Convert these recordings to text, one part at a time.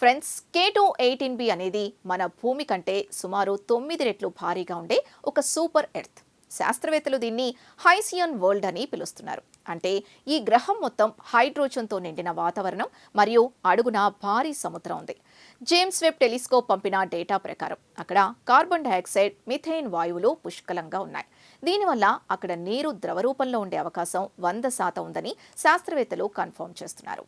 Friends, K2-18b అనేది మన భూమి కంటే సుమారు 9 రెట్లు భారీగా ఉండే ఒక సూపర్ ఎర్త్. శాస్త్రవేత్తలు దీన్ని హైసియన్ వరల్డ్ అని పిలుస్తున్నారు. అంటే ఈ గ్రహం మొత్తం హైడ్రోజన్తో నిండిన వాతావరణం మరియు అడుగున భారీ సముద్రం ఉంది. జేమ్స్ వెబ్ టెలిస్కోప్ పంపిన డేటా ప్రకారం అక్కడ కార్బన్ డయాక్సైడ్, మిథేన్ వాయువులు పుష్కలంగా ఉన్నాయి. దీనివల్ల అక్కడ నీరు ద్రవరూపంలో ఉండే అవకాశం 100% ఉందని శాస్త్రవేత్తలు కన్ఫర్మ్ చేస్తున్నారు.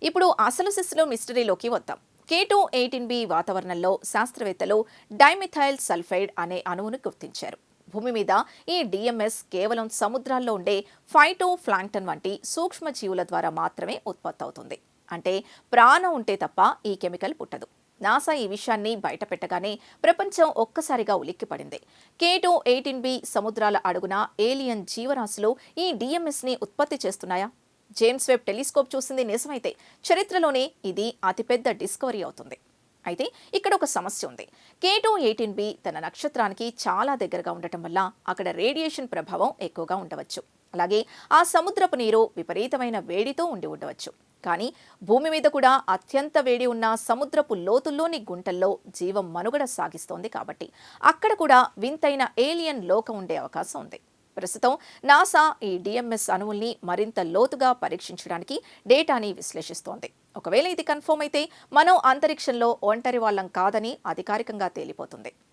ఇప్పుడు అసలు సిస్సులో మిస్టరీలోకి వద్దాం. K2-18b వాతావరణంలో శాస్త్రవేత్తలు డైమిథైల్ సల్ఫైడ్ అనే అణువును గుర్తించారు. భూమి మీద ఈ డిఎంఎస్ కేవలం సముద్రాల్లో ఉండే ఫైటో ప్లాంక్టన్ వంటి సూక్ష్మజీవుల ద్వారా మాత్రమే ఉత్పత్తి అవుతుంది. అంటే ప్రాణం ఉంటే తప్ప ఈ కెమికల్ పుట్టదు. నాసా ఈ విషయాన్ని బయటపెట్టగానే ప్రపంచం ఒక్కసారిగా ఉలిక్కిపడింది. K2-18b సముద్రాల అడుగున ఏలియన్ జీవరాశులు ఈ డిఎంఎస్ని ఉత్పత్తి చేస్తున్నాయా? జేమ్స్ వెబ్ టెలిస్కోప్ చూసింది నిజమైతే చరిత్రలోనే ఇది అతిపెద్ద డిస్కవరీ అవుతుంది. అయితే ఇక్కడ ఒక సమస్య ఉంది. K2-18b తన నక్షత్రానికి చాలా దగ్గరగా ఉండటం వల్ల అక్కడ రేడియేషన్ ప్రభావం ఎక్కువగా ఉండవచ్చు. అలాగే ఆ సముద్రపు నీరు విపరీతమైన వేడితో ఉండి ఉండవచ్చు. కానీ భూమి మీద కూడా అత్యంత వేడి ఉన్న సముద్రపు లోతుల్లోని గుంటల్లో జీవం మనుగడ సాగిస్తోంది కాబట్టి అక్కడ కూడా వింతైన ఏలియన్ లోకం ఉండే అవకాశం ఉంది. ప్రస్తుతం నాసా ఈ డిఎంఎస్ అణువుల్ని మరింత లోతుగా పరీక్షించడానికి డేటాని విశ్లేషిస్తోంది. ఒకవేళ ఇది కన్ఫర్మ్ అయితే మనం అంతరిక్షంలో ఒంటరి వాళ్ళం కాదని అధికారికంగా తేలిపోతుంది.